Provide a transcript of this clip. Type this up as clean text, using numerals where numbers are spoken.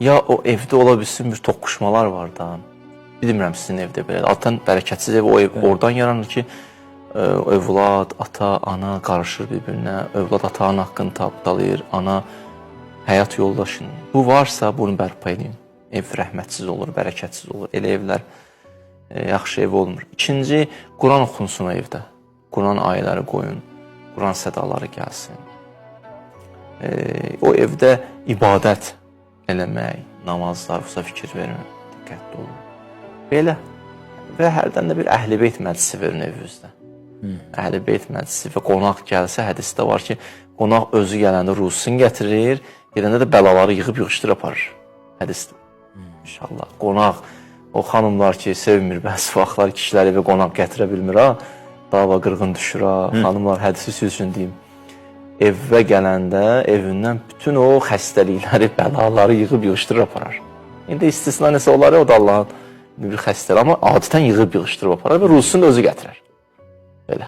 ya o evdə ola bilsin bir toqquşmalar var da. Bilmirəm sizin evdə belədir. Atan bərəkətsiz ev, o ev oradan yaranır ki, övlad, ata, ana qarışır bir-birinə. Övlad ata-ananın haqqını tapdalayır, ana həyat yoldaşının. Bu varsa bunu bərpa edin. Ev rəhmətsiz olur, bərəkətsiz olur. Elə evlər yaxşı ev olmur. İkinci, Quran oxunsun o evdə. Quran ayələri qoyun, Quran sədaları gəlsin. O evdə ibadət eləmək, namazlar, fikir vermək, diqqətli olun. Belə və hərdən də bir Əhl-i Beyt məclisi verin evinizdə. Əhl-i Beyt məclisi və qonaq gəlsə, hədisdə var ki, qonaq özü gələndə ruzusunu gətirir, gedəndə də bəlaları yığıb yığışdır aparır. Hədisdə. İnşallah. Qonaq, o xanımlar ki, sevmir bəzi vaxtlar kişiləri evə qonaq gətirə bilmir, ha. Dava qırğın düşür, ha. Xanımlar hədisi siz üçün deyim. Evə gələndə evindən bütün o xəstəlikləri, bəlaları yığıb yığışdırır aparar. İndi istisna nəsə olar ya, o da Allahın bir xəstəlik. Amma adətən yığıb yığışdırıb aparar və ruzusunu da özü gətirər. Belə.